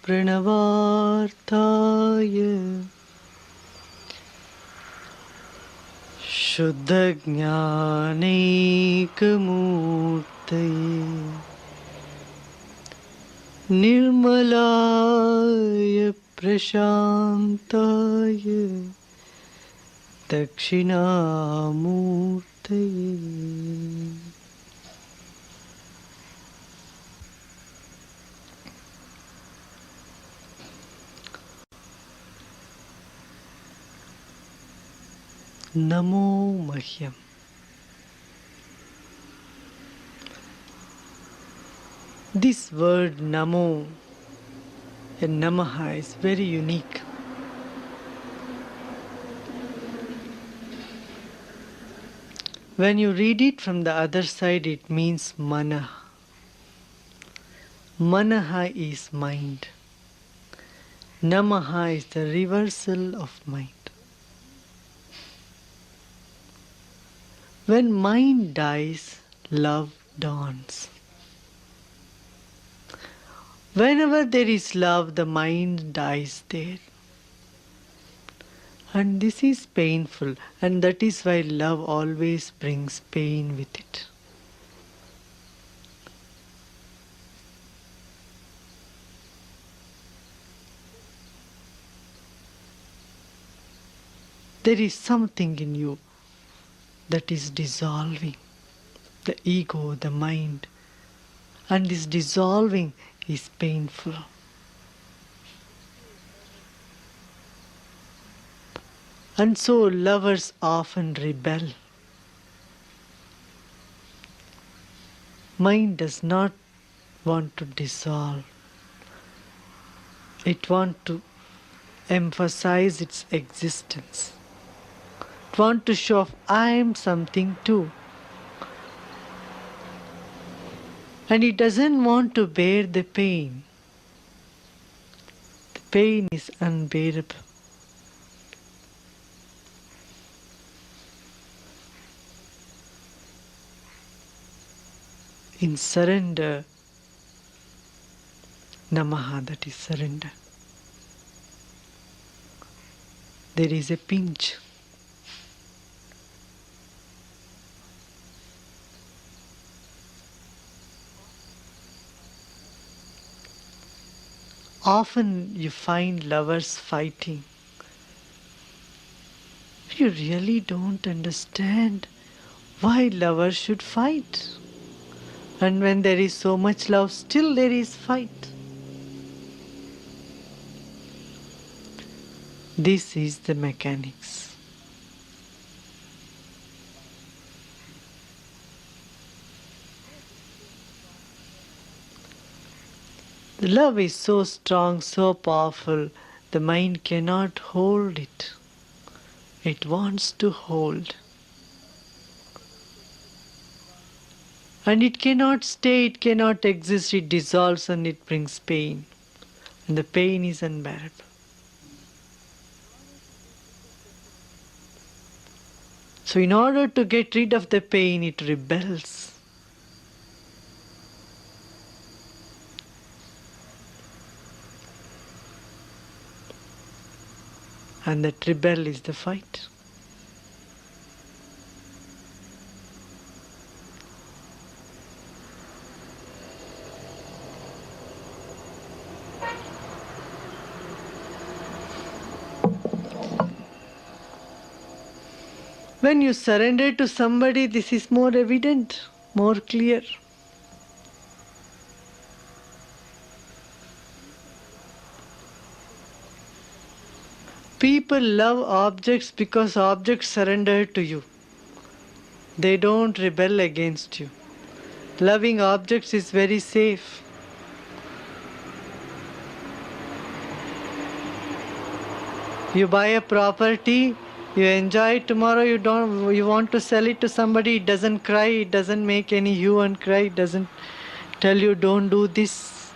Pranavartaya Shuddha-jnanaikamurtaye Nirmalaya Prashantaya Dakshinamurtaye. Namo Mahyam. This word Namo and Namaha is very unique. When you read it from the other side, it means Mana. Manaha is mind. Namaha is the reversal of mind. When mind dies, love dawns. Whenever there is love, the mind dies there. And this is painful, and that is why love always brings pain with it. There is something in you that is dissolving, the ego, the mind, and this dissolving is painful. And so lovers often rebel. Mind does not want to dissolve. It wants to emphasize its existence. It wants to show off, I am something too. And it doesn't want to bear the pain. The pain is unbearable. In surrender, Namaha, that is surrender, there is a pinch. Often you find lovers fighting. You really don't understand why lovers should fight. And when there is so much love, still there is fight. This is the mechanics. The love is so strong, so powerful, the mind cannot hold it. It wants to hold. And it cannot stay, it cannot exist, it dissolves and it brings pain. And the pain is unbearable. So in order to get rid of the pain, it rebels. And that rebel is the fight. When you surrender to somebody, this is more evident, more clear. People love objects because objects surrender to you. They don't rebel against you. Loving objects is very safe. You buy a property, you enjoy it tomorrow, you want to sell it to somebody, it doesn't cry, it doesn't make any hue and cry, it doesn't tell you don't do this.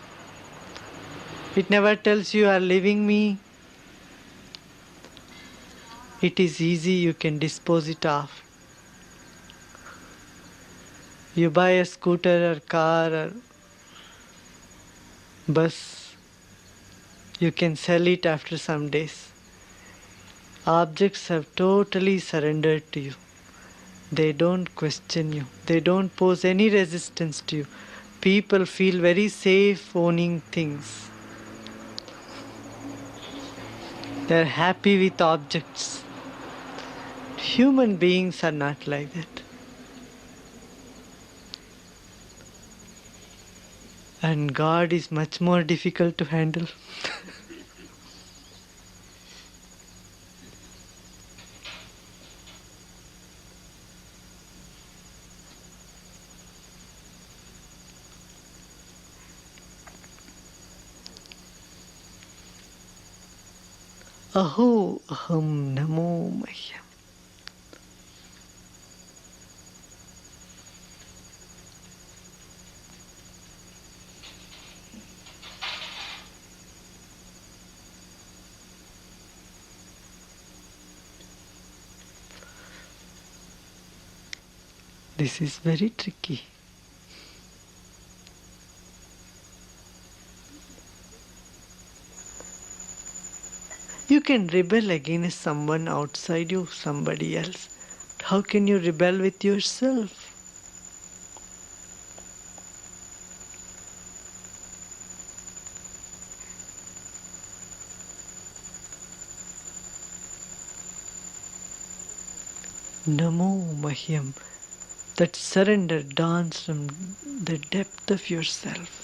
It never tells you are leaving me. It is easy, you can dispose it off. You buy a scooter or car or bus, You can sell it after some days. Objects have totally surrendered to you. They don't question you. They don't pose any resistance to you. People feel very safe owning things. They're happy with objects. Human beings are not like that. And God is much more difficult to handle. Aho aham namo mahyam. This is very tricky. You can rebel against someone outside you, somebody else. How can you rebel with yourself? Namo Mahyam. That surrender dawns from the depth of yourself.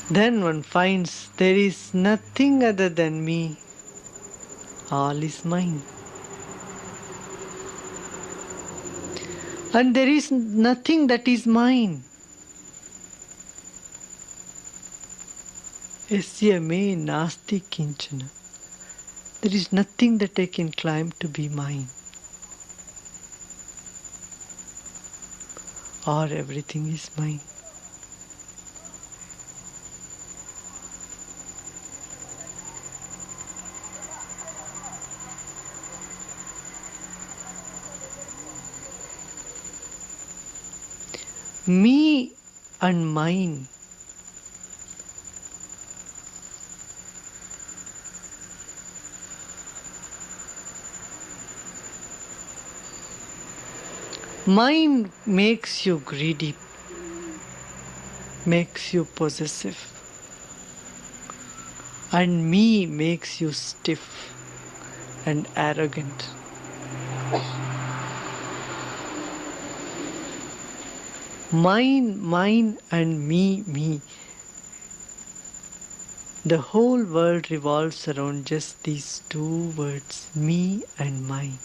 Then one finds there is nothing other than me. All is mine. And there is nothing that is mine. Yasya me nasti kinchana. There is nothing that I can claim to be mine. Or everything is mine. Me and mine. Mine makes you greedy, makes you possessive, and me makes you stiff and arrogant. Mine, and me. The whole world revolves around just these two words, me and mine.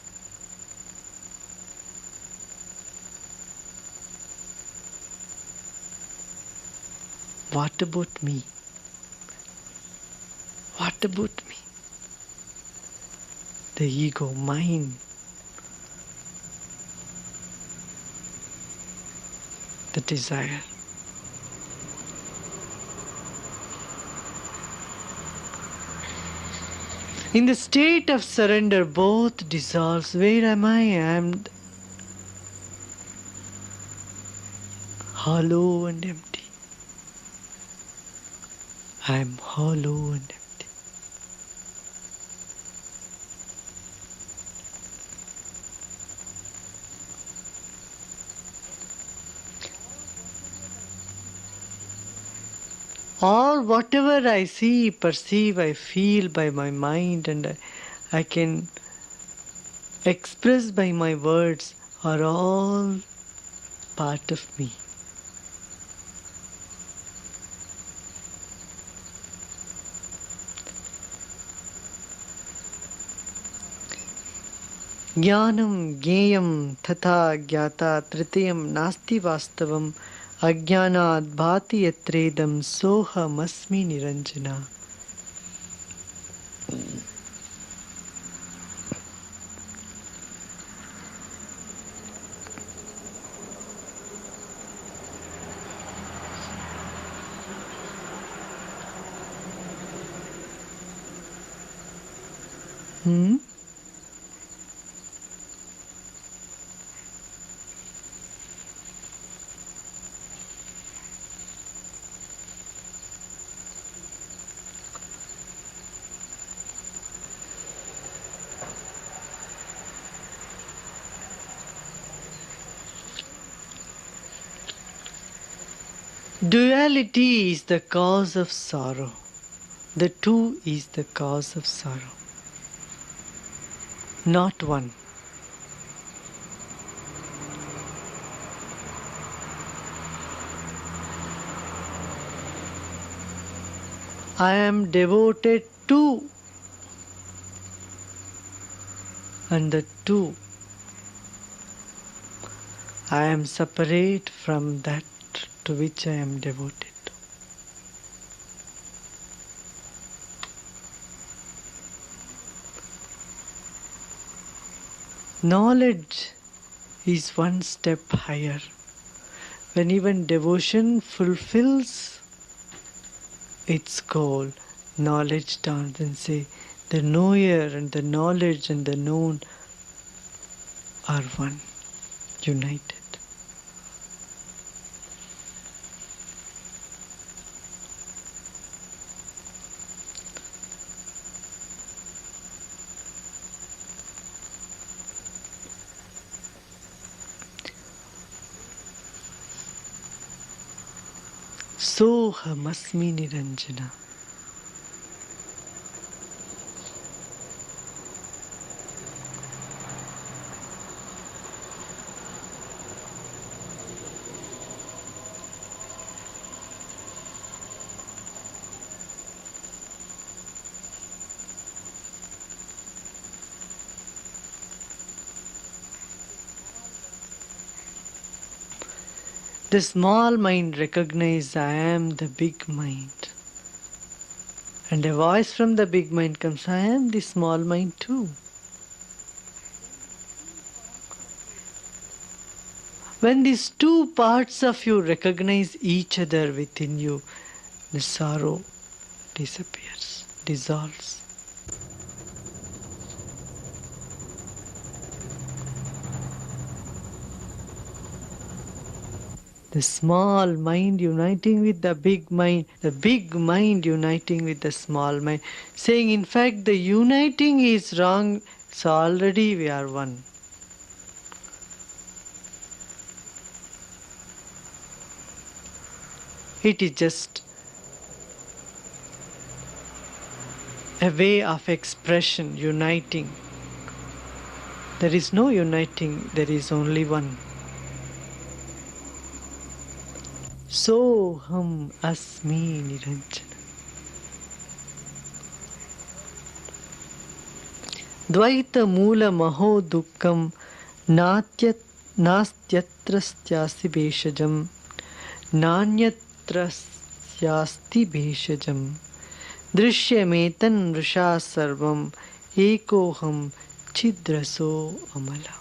What about me? What about me? The ego, mine. The desire. In the state of surrender, both dissolves. Where am I? I am hollow and empty. I am hollow and empty. Or whatever I see, perceive, I feel by my mind and I can express by my words are all part of me. Jnanam jneyam tatha jnata tritiyam nasti vastavam ajnanad bhati yatredam soham asmi niranjana. Duality is the cause of sorrow. The two is the cause of sorrow, not one. I am devoted to, and the two. I am separate from that to which I am devoted. Knowledge is one step higher. When even devotion fulfills its goal, knowledge turns and say, the knower and the knowledge and the known are one, united. Sohamasmi Niranjana. The small mind recognizes I am the big mind. And a voice from the big mind comes, I am the small mind too. When these two parts of you recognize each other within you, the sorrow disappears, dissolves. The small mind uniting with the big mind uniting with the small mind, saying in fact the uniting is wrong, so already we are one. It is just a way of expression, uniting. There is no uniting, there is only one. Soham asmi niranjana. Dvaita moola maho dukkam nastyatra beshajam nanyatrasyasti beshajam drishyametan vrisha sarvam ekoham chidraso amala.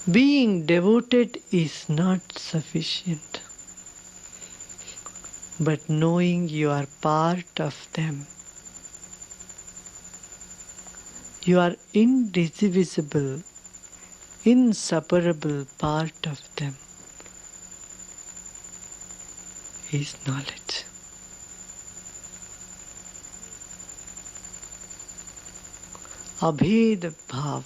Being devoted is not sufficient, but knowing you are part of them. You are indivisible, inseparable part of them is knowledge. Abhed bhav.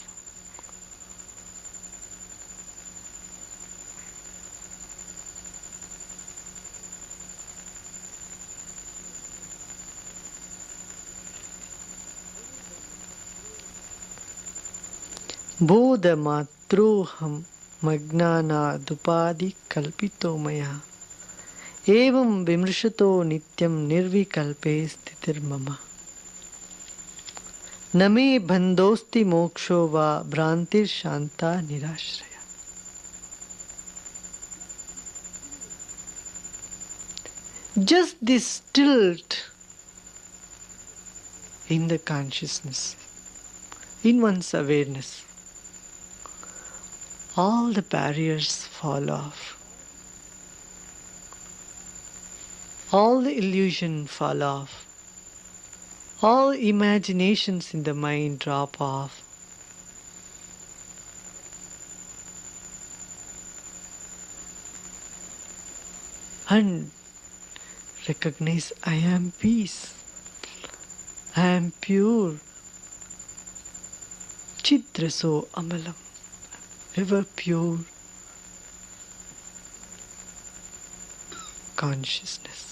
Bodha matroham magnana dupadi kalpito maya evam vimrishato nityam nirvikalpe sthitir mama. Name bandhosti moksho va bhrantir shanta nirashraya. Just this tilt in the consciousness, in one's awareness, all the barriers fall off. All the illusion fall off. All imaginations in the mind drop off. And recognize I am peace. I am pure. Chidraso amalam. Ever pure consciousness.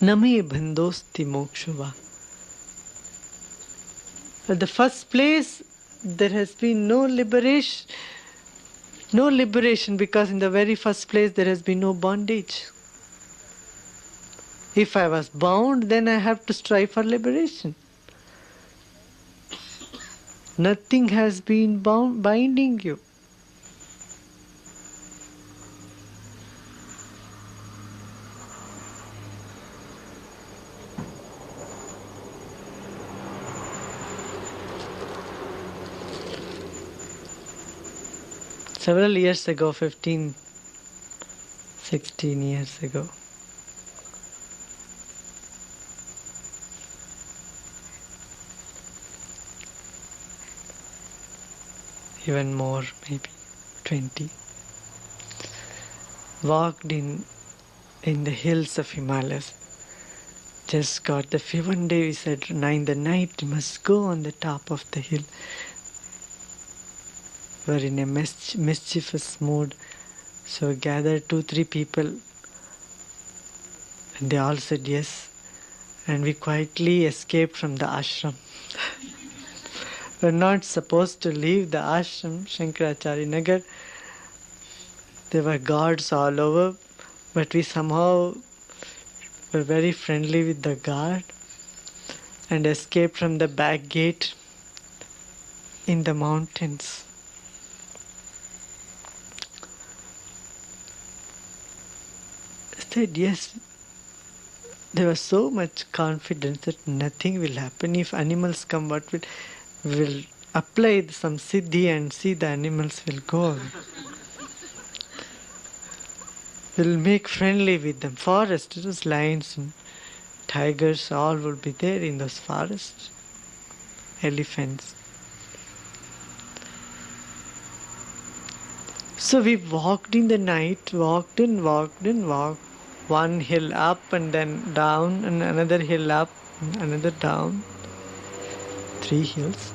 Name bandhosti mokshava. At the first place, there has been no liberation. No liberation, because in the very first place there has been no bondage. If I was bound, then I have to strive for liberation. Nothing has been binding you. Several years ago, 15, 16 years ago, even more, maybe 20, walked in the hills of Himalayas. Just got the fever. One day we said, in the night you must go on the top of the hill. We were in a mischievous mood, so we gathered 2-3 people, and they all said yes, and we quietly escaped from the ashram. We're not supposed to leave the ashram, Shankaracharya Nagar. There were guards all over, but we somehow were very friendly with the guard and escaped from the back gate in the mountains. I said yes. There was so much confidence that nothing will happen. If animals come, what will apply some siddhi and see the animals will go away. We'll make friendly with them. Forest, it was lions and tigers, all will be there in those forests. Elephants. So we walked in the night, walked. One hill up and then down, and another hill up, and another down. 3 hills.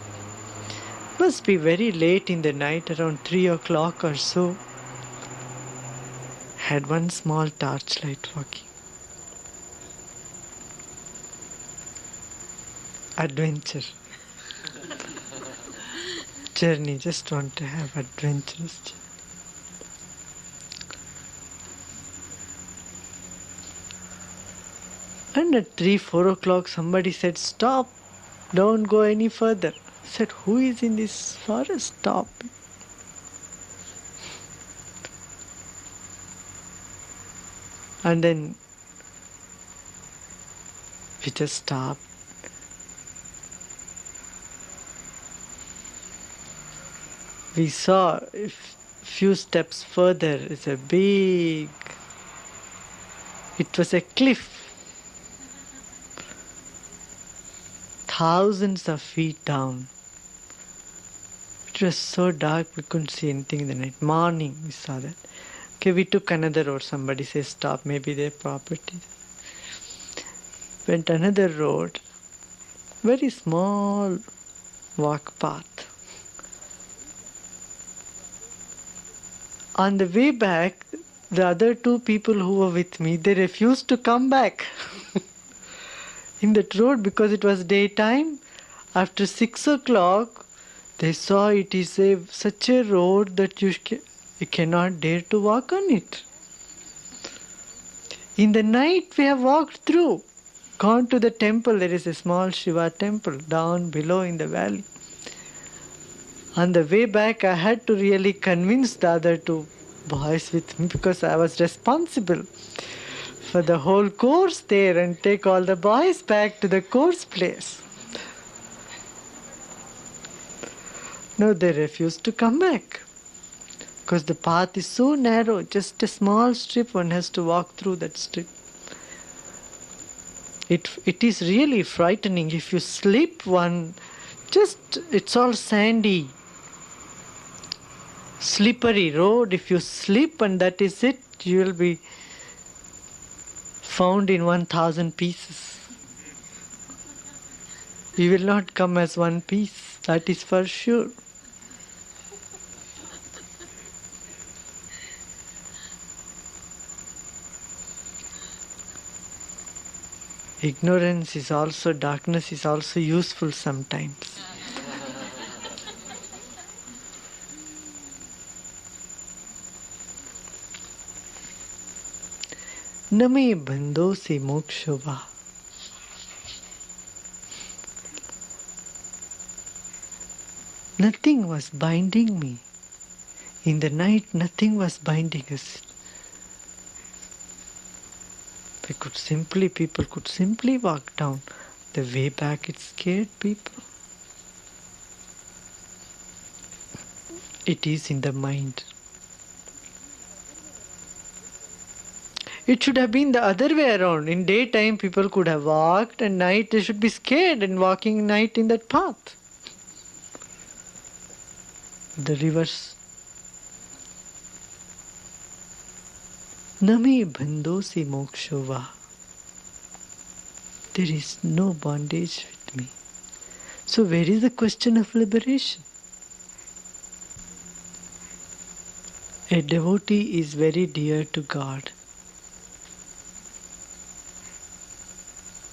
Must be very late in the night, around 3 o'clock or so. Had one small torchlight walking. Adventure. Journey, just want to have adventurous journey. And at 3-4 o'clock somebody said, stop, don't go any further. I said, who is in this forest? Stop. And then we just stopped. We saw a few steps further, it was a cliff. Thousands of feet down. It was so dark we couldn't see anything in the night. Morning we saw that. Okay, we took another road. Somebody says stop, maybe their property. Went another road. Very small walk path. On the way back, the other 2 people who were with me, they refused to come back. In that road, because it was daytime. After 6 o'clock, they saw it is such a road that you cannot dare to walk on it. In the night we have walked through, gone to the temple. There is a small Shiva temple down below in the valley. On the way back, I had to really convince the other two boys with me because I was responsible for the whole course there and take all the boys back to the course place. No, they refused to come back because the path is so narrow, just a small strip, one has to walk through that strip. It is really frightening. If you slip it's all sandy, slippery road. If you slip and that is it, you will be found in 1,000 pieces. You will not come as one piece, that is for sure. Ignorance is also, darkness is also useful sometimes. Name bando se mokshava. Nothing was binding me. In the night, nothing was binding us. People could simply walk down. The way back, it scared people. It is in the mind. It should have been the other way around. In daytime, people could have walked, and night they should be scared and walking night in that path. The reverse. Name bando se mokshava. There is no bondage with me. So where is the question of liberation? A devotee is very dear to God.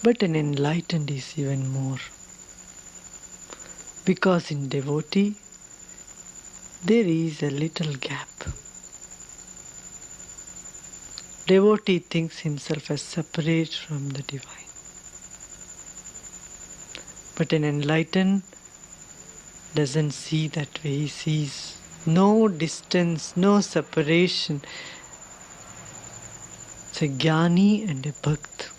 But an enlightened is even more. Because in devotee, there is a little gap. Devotee thinks himself as separate from the divine. But an enlightened doesn't see that way. He sees no distance, no separation. It's a jnani and a bhakt.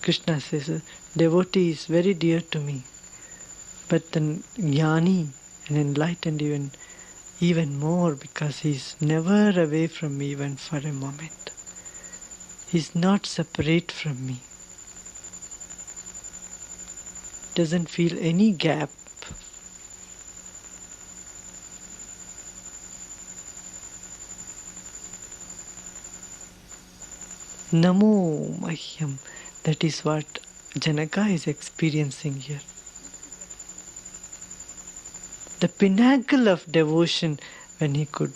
Krishna says, devotee is very dear to me, but the jnani and enlightened even more, because he is never away from me even for a moment. He is not separate from me. Doesn't feel any gap. Namo Mahyam. That is what Janaka is experiencing here. The pinnacle of devotion, when he could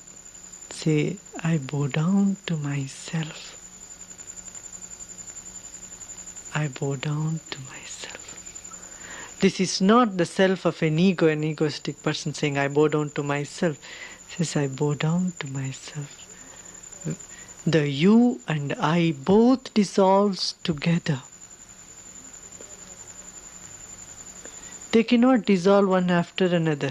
say, I bow down to myself. I bow down to myself. This is not the self of an egoistic person saying, I bow down to myself. He says, I bow down to myself. The you and I both dissolves together. They cannot dissolve one after another.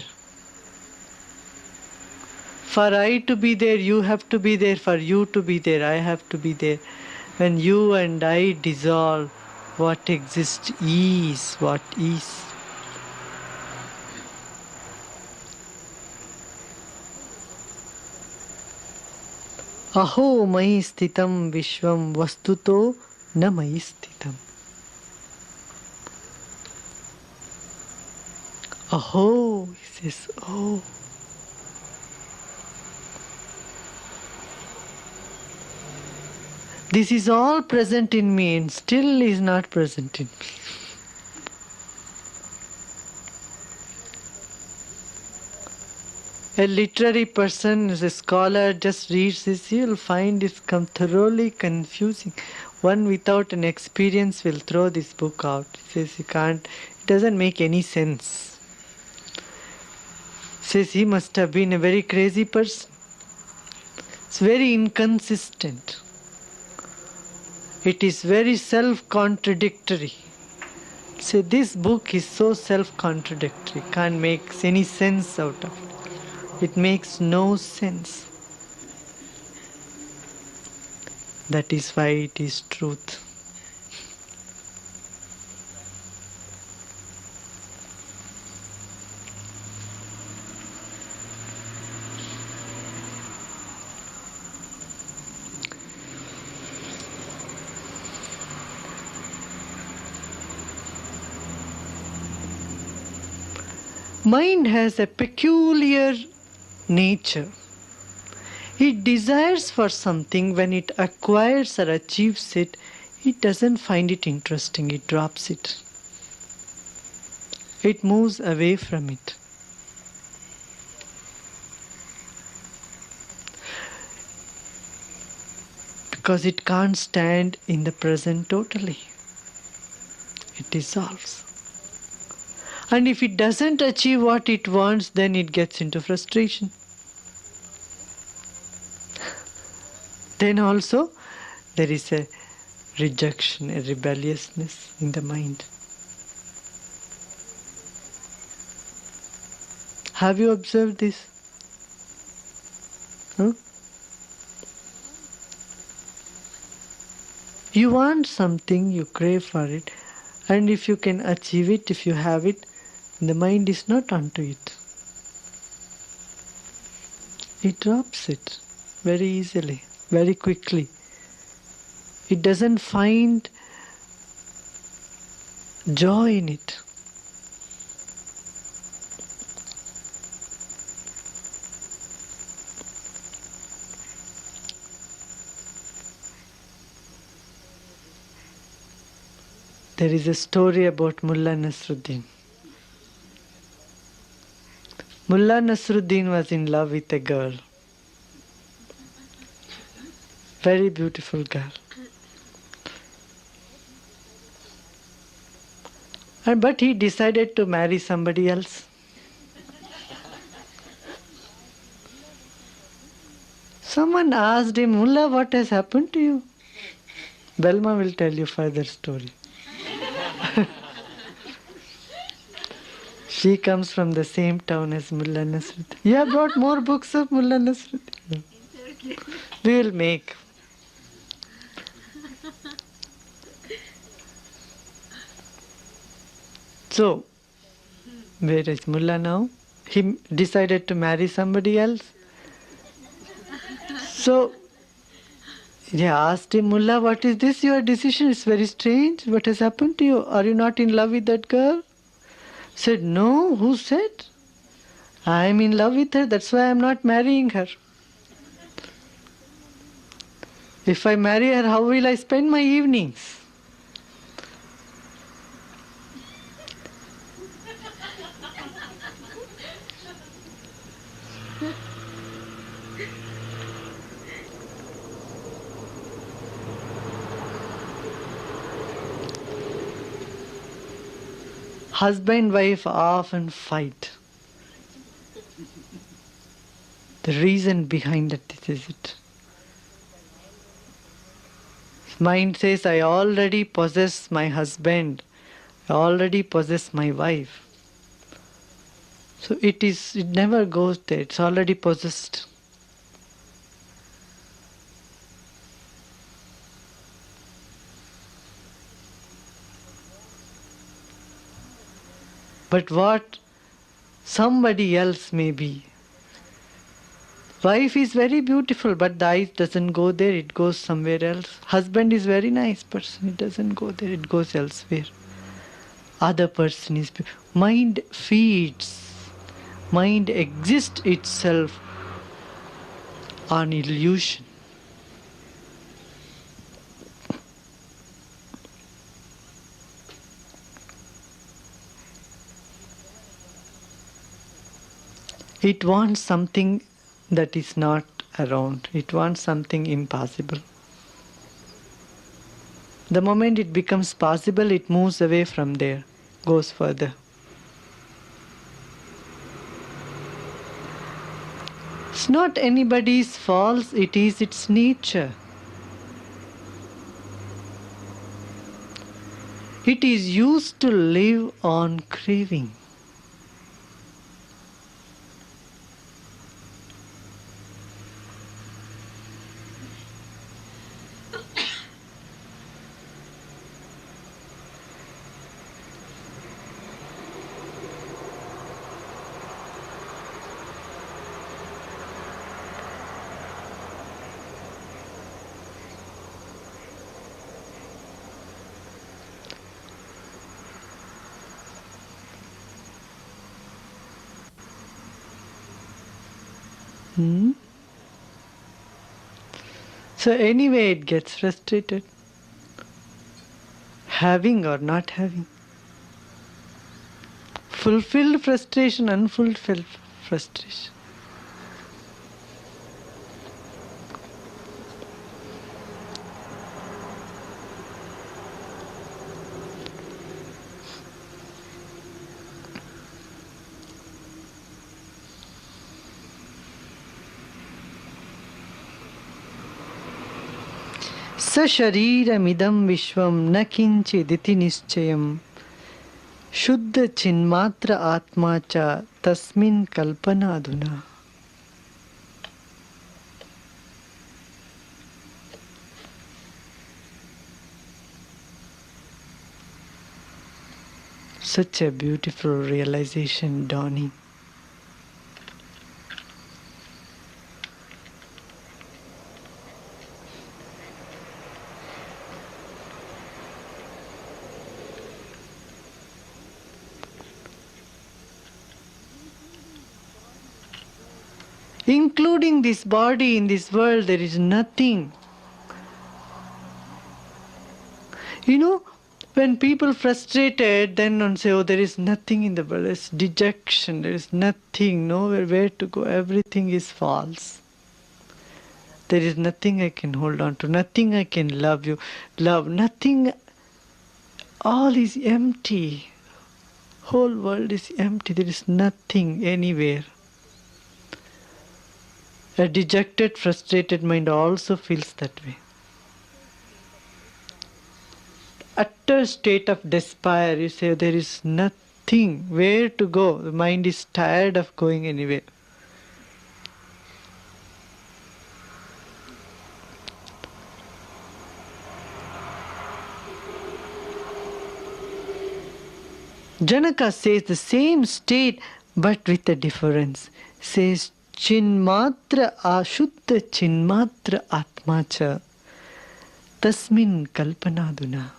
For I to be there, you have to be there. For you to be there, I have to be there. When you and I dissolve, what exists is what is. Aho mai sthitam vishvam vastuto na mai sthitam. Aho, he says, oh. This is all present in me and still is not present in me. A literary person, a scholar, just reads this, he will find it thoroughly confusing. One without an experience will throw this book out. He says you can't, it doesn't make any sense. Says he must have been a very crazy person. It's very inconsistent. It is very self-contradictory. Say this book is so self-contradictory, can't make any sense out of it. It makes no sense. That is why it is truth. Mind has a peculiar nature. It desires for something. When it acquires or achieves it, it doesn't find it interesting. It drops it. It moves away from it. Because it can't stand in the present totally. It dissolves. And if it doesn't achieve what it wants, then it gets into frustration. Then also there is a rejection, a rebelliousness in the mind. Have you observed this? Huh? You want something, you crave for it, and if you can achieve it, if you have it, the mind is not onto it. It drops it very easily, very quickly. It doesn't find joy in it. There is a story about Mullah Nasruddin. Mullah Nasruddin was in love with a girl. Very beautiful girl. But he decided to marry somebody else. Someone asked him, Mullah, what has happened to you? Belma will tell you further story. She comes from the same town as Mullah Nasruddin. You have brought more books of Mullah Nasruddin. We will make. So, where is Mullah now? He decided to marry somebody else. So, they asked him, Mullah, what is this? Your decision is very strange. What has happened to you? Are you not in love with that girl? Said, no, who said? I am in love with her, that's why I am not marrying her. If I marry her, how will I spend my evenings? Husband and wife often fight. The reason behind that is it. Mind says, I already possess my husband. I already possess my wife. So it never goes there. It's already possessed. But what somebody else may be. Wife is very beautiful, but the eyes doesn't go there, it goes somewhere else. Husband is very nice person, it doesn't go there, it goes elsewhere. Other person is... Mind feeds. Mind exists itself on illusion. It wants something that is not around. It wants something impossible. The moment it becomes possible, it moves away from there, goes further. It's not anybody's fault, it is its nature. It is used to live on craving. So anyway, it gets frustrated. Having or not having. Fulfilled frustration, unfulfilled frustration. सशरीरमिदं विश्वं न किञ्चिदिति निश्चयं शुद्ध चिन्मात्र आत्मा च तस्मिन् कल्पनाधुना. Such a beautiful realization dawning. Including this body in this world, there is nothing. You know, when people frustrated, then say, oh, there is nothing in the world. There's dejection. There is nothing, nowhere where to go. Everything is false. There is nothing I can hold on to. Nothing I can love. Nothing. All is empty. Whole world is empty. There is nothing anywhere. A dejected, frustrated mind also feels that way. Utter state of despair. You say there is nothing where to go. The mind is tired of going anywhere. Janaka says the same state but with a difference. Says Chinmatra ashuddha chinmatra atma cha tasmin kalpanaduna.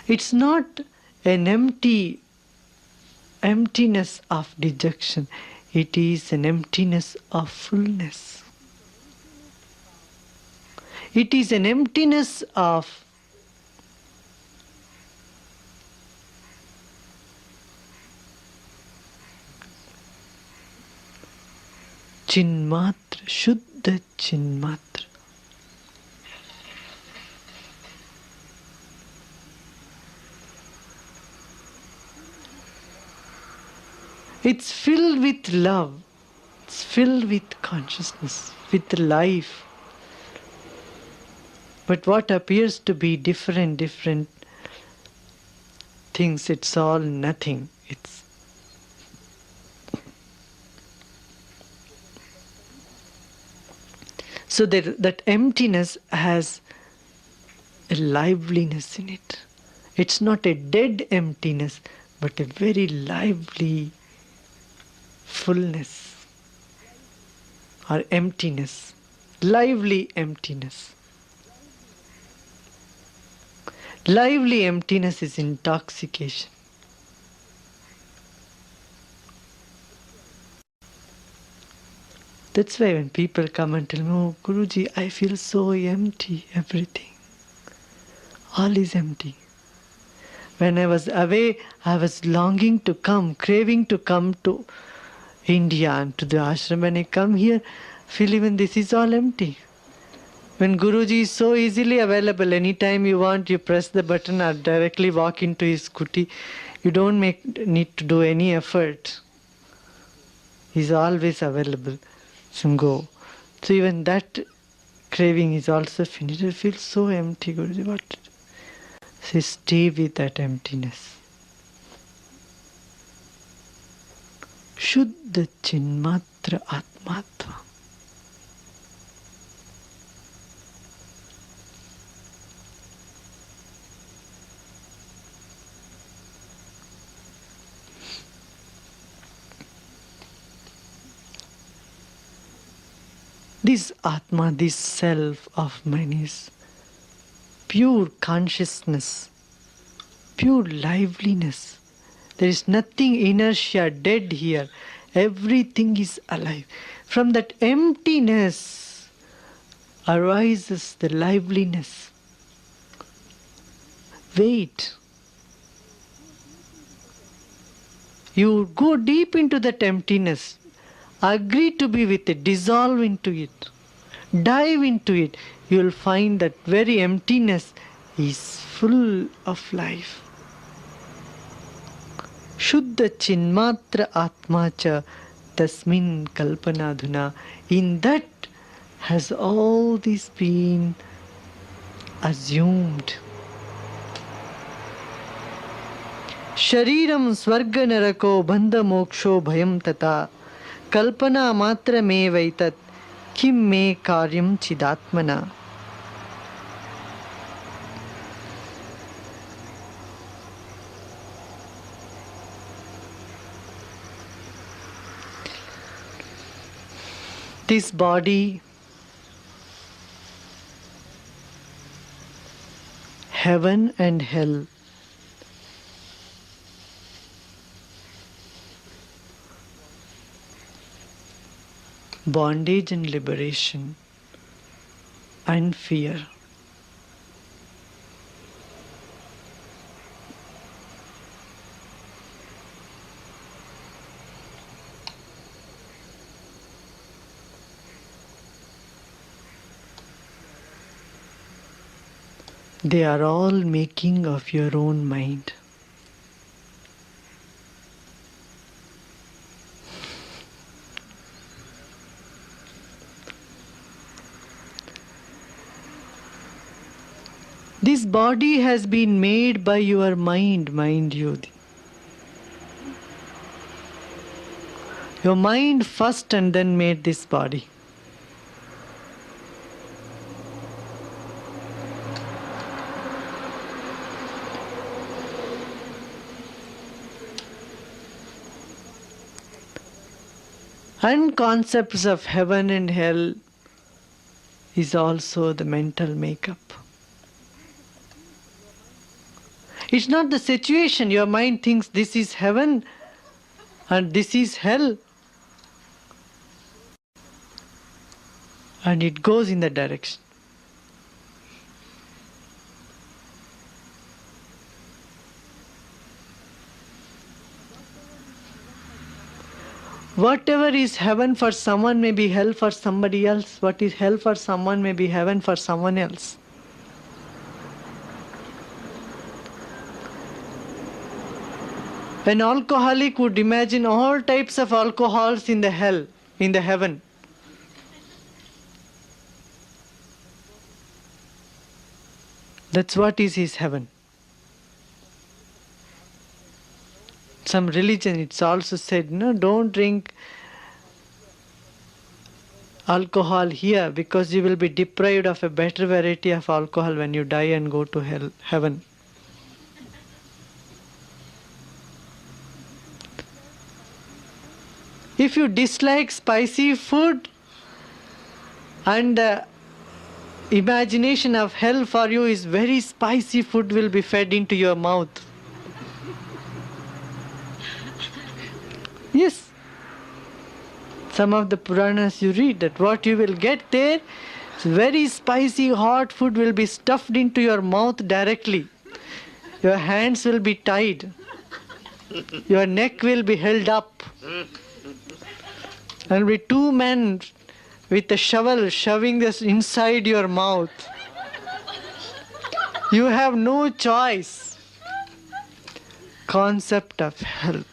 It's not an emptiness of dejection. It is an emptiness of fullness. It is an emptiness of Chinmatra, Shuddha Chinmatra. It's filled with love. It's filled with consciousness, with life. But what appears to be different things, it's all nothing. It's so that emptiness has a liveliness in it. It's not a dead emptiness, but a very lively fullness or emptiness, lively emptiness. Lively emptiness is intoxication. That's why when people come and tell me, oh Guruji, I feel so empty, everything. All is empty. When I was away, I was longing to come, craving to come to India and to the ashram. When I come here, feel even this is all empty. When Guruji is so easily available, anytime you want, you press the button or directly walk into his kuti. You don't need to do any effort. He's always available. So go. So even that craving is also finished. It feels so empty, Guruji. What? So stay with that emptiness. Shuddha Chinmatra Atmatva. This Atma, this self of mine is pure consciousness, pure liveliness. There is nothing inertia, dead here. Everything is alive. From that emptiness arises the liveliness. Wait. You go deep into that emptiness. Agree to be with it. Dissolve into it. Dive into it. You will find that very emptiness is full of life. Shuddha Chinmatra Atmacha Tasmin Kalpanadhuna. In that has all this been assumed. Shariram Swarga Narako Bandha Moksho Bhayam Tata Kalpana Matra Me Vaitat Kim Me Karyam Chidatmana. This body, heaven and hell, bondage and liberation, and fear. They are all making of your own mind. This body has been made by your mind, mind you. Your mind first and then made this body. And concepts of heaven and hell is also the mental makeup. It's not the situation. Your mind thinks this is heaven and this is hell. And it goes in that direction. Whatever is heaven for someone may be hell for somebody else. What is hell for someone may be heaven for someone else. An alcoholic would imagine all types of alcohols in the hell, in the heaven. That's what is his heaven. Some religion, it's also said, no, don't drink alcohol here because you will be deprived of a better variety of alcohol when you die and go to hell, heaven. If you dislike spicy food and the imagination of hell for you is very spicy food will be fed into your mouth. Yes. Some of the Puranas you read that what you will get there, very spicy hot food will be stuffed into your mouth directly. Your hands will be tied. Your neck will be held up. And with two men with a shovel shoving this inside your mouth. You have no choice. Concept of hell.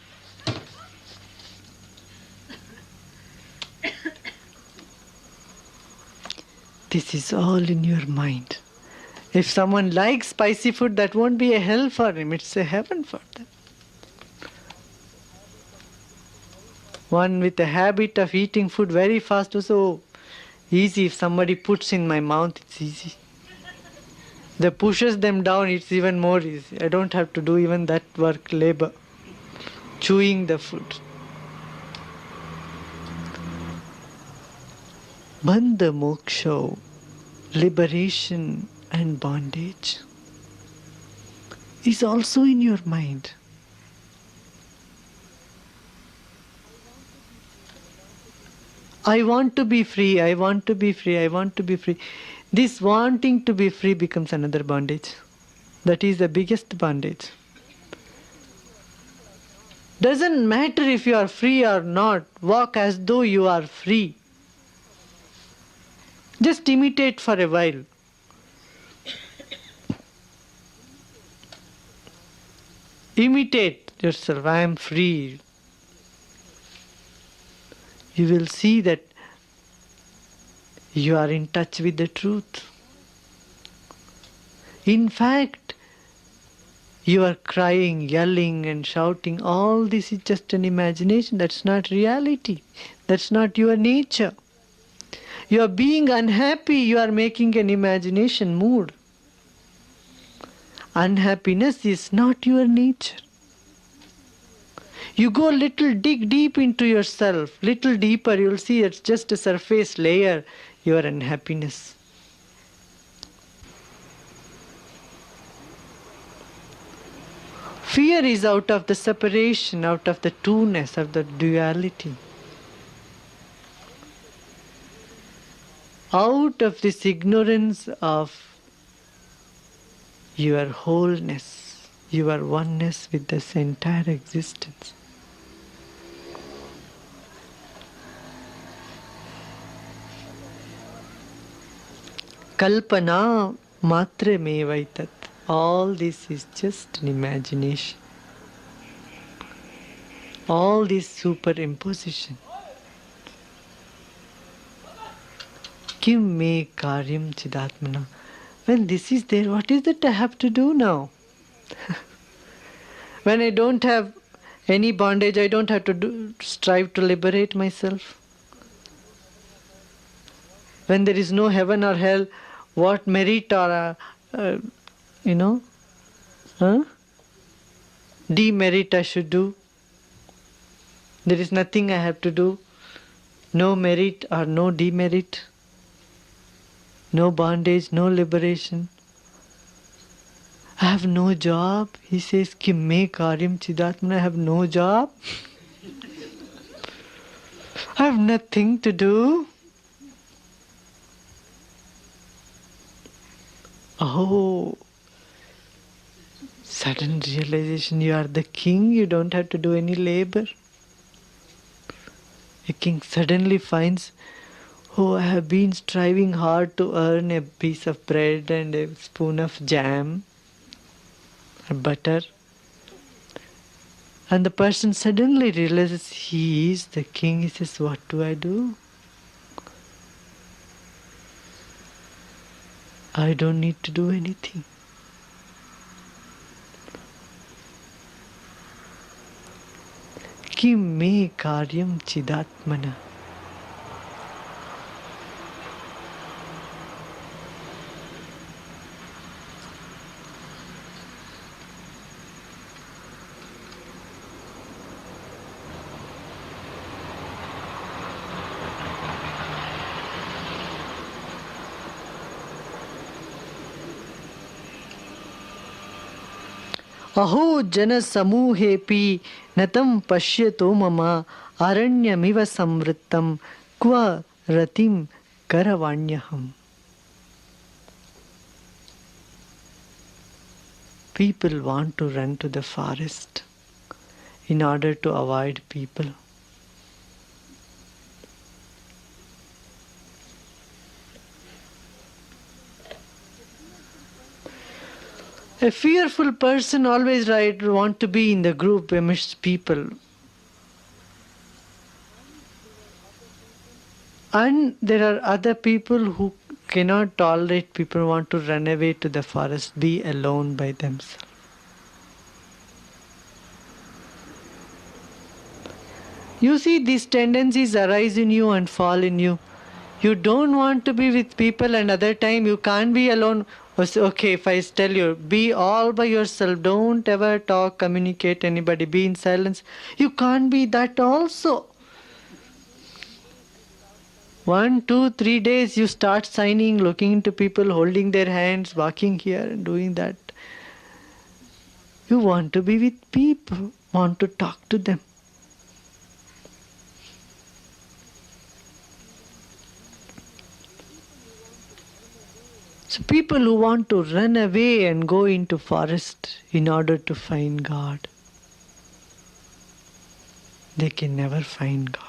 This is all in your mind. If someone likes spicy food, that won't be a hell for him, it's a heaven for them. One with a habit of eating food very fast was so easy. If somebody puts in my mouth, it's easy. They pushes them down, it's even more easy. I don't have to do even that work, labor. Chewing the food. Bandha moksha, liberation and bondage is also in your mind. I want to be free, I want to be free, I want to be free. This wanting to be free becomes another bondage. That is the biggest bondage. Doesn't matter if you are free or not, walk as though you are free. Just imitate for a while. Imitate yourself, I am free. You will see that you are in touch with the truth. In fact, you are crying, yelling and shouting. All this is just an imagination. That's not reality. That's not your nature. You are being unhappy. You are making an imagination mood. Unhappiness is not your nature. You go dig deep into yourself, little deeper, you'll see it's just a surface layer, your unhappiness. Fear is out of the separation, out of the two-ness, of the duality. Out of this ignorance of your wholeness, your oneness with this entire existence. Kalpana matre mevaitat. All this is just an imagination. All this superimposition. Kim me karyam chidatmana. When this is there, what is it I have to do now? When I don't have any bondage, I don't have to strive to liberate myself. When there is no heaven or hell, what merit or, demerit I should do? There is nothing I have to do. No merit or no demerit. No bondage, no liberation. I have no job. He says, Kim me karyam chidatmana. I have no job. I have nothing to do. Oh, sudden realization, you are the king, you don't have to do any labor. A king suddenly finds, oh, I have been striving hard to earn a piece of bread and a spoon of jam or butter. And the person suddenly realizes he is the king. He says, what do I do? I don't need to do anything. Kim me karyam chidatmana. Aho jana samuhepi natam pashyato mama aranyamiva samvrittam kva ratim karavanyaham. People want to run to the forest in order to avoid people. A fearful person always want to be in the group amidst people. And there are other people who cannot tolerate people want to run away to the forest, be alone by themselves. You see, these tendencies arise in you and fall in you. You don't want to be with people, and other time you can't be alone. Okay, if I tell you, be all by yourself, don't ever talk, communicate anybody, be in silence. You can't be that also. 1, 2, 3 days you start signing, looking into people, holding their hands, walking here and doing that. You want to be with people, want to talk to them. So people who want to run away and go into forest in order to find God, they can never find God.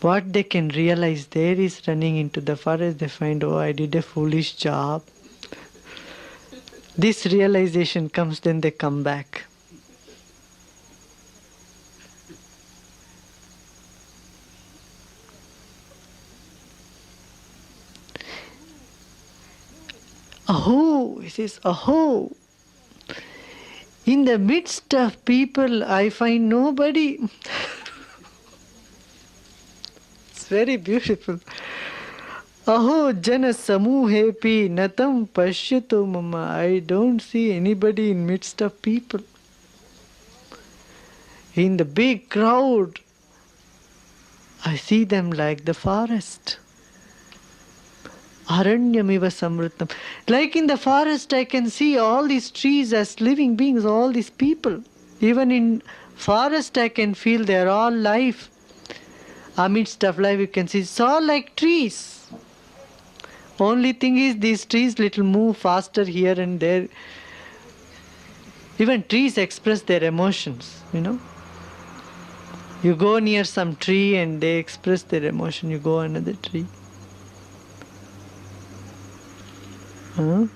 What they can realize there is running into the forest, they find, oh, I did a foolish job. This realization comes, then they come back. Aho, he says, aho. In the midst of people, I find nobody. It's very beautiful. Aho jana samuhepi natam pashyatu mama. I don't see anybody in midst of people. In the big crowd, I see them like the forest. Aranyamiva samritam. Like in the forest, I can see all these trees as living beings, all these people. Even in forest, I can feel they are all life. Amidst of life, you can see it's all like trees. Only thing is, these trees little move faster here and there. Even trees express their emotions, you know. You go near some tree and they express their emotion. You go another tree. I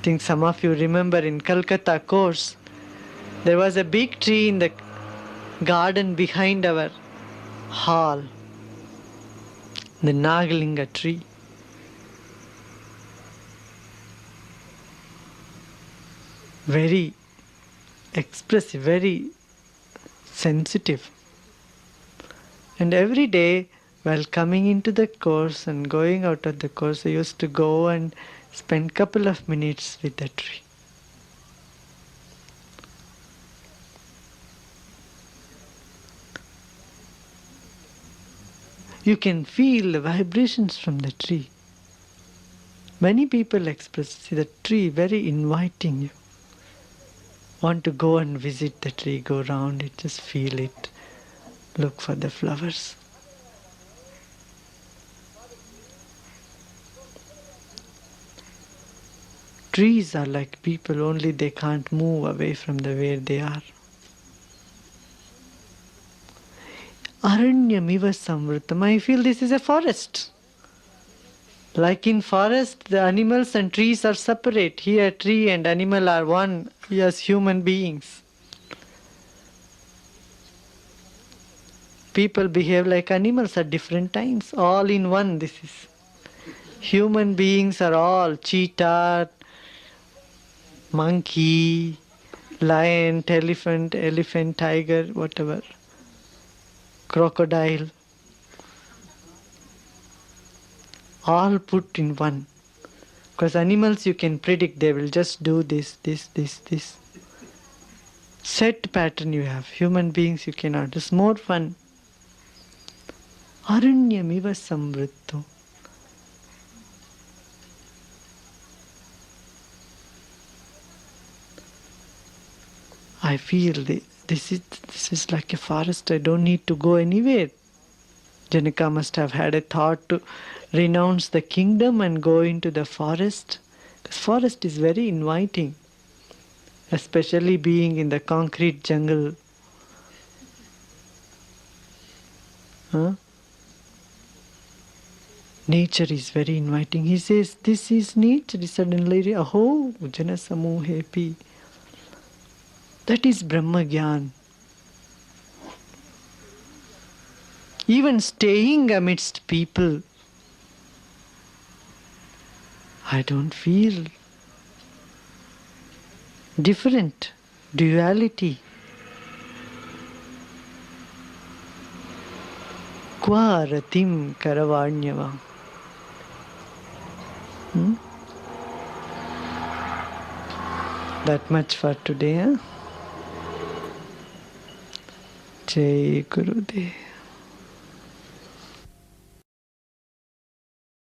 think some of you remember in Calcutta course, there was a big tree in the garden behind our hall, the Nagalinga tree. Very expressive, very sensitive. And every day, while coming into the course and going out of the course, I used to go and spend couple of minutes with the tree. You can feel the vibrations from the tree. Many people express, see the tree very inviting you. Want to go and visit the tree, go around it, just feel it, look for the flowers. Trees are like people, only they can't move away from the where they are. Aranyamiva samvritam. I feel this is a forest. Like in forest, the animals and trees are separate. Here, tree and animal are one as human beings. People behave like animals at different times. All in one, this is. Human beings are all cheetah, monkey, lion, elephant, tiger, whatever. Crocodile. All put in one. Because animals you can predict, they will just do this. Set pattern you have. Human beings you cannot. It's more fun. Aranyamiva samvritto. I feel this is like a forest. I don't need to go anywhere. Janaka must have had a thought to renounce the kingdom and go into the forest This forest is very inviting, especially being in the concrete jungle. Huh? Nature is very inviting. He says, this is nature. Suddenly, aho, jana samuhepi. That is Brahma Gyan. Even staying amidst people, I don't feel different. Duality. Kva ratim karavanyava. That much for today, huh? Jai Gurudev.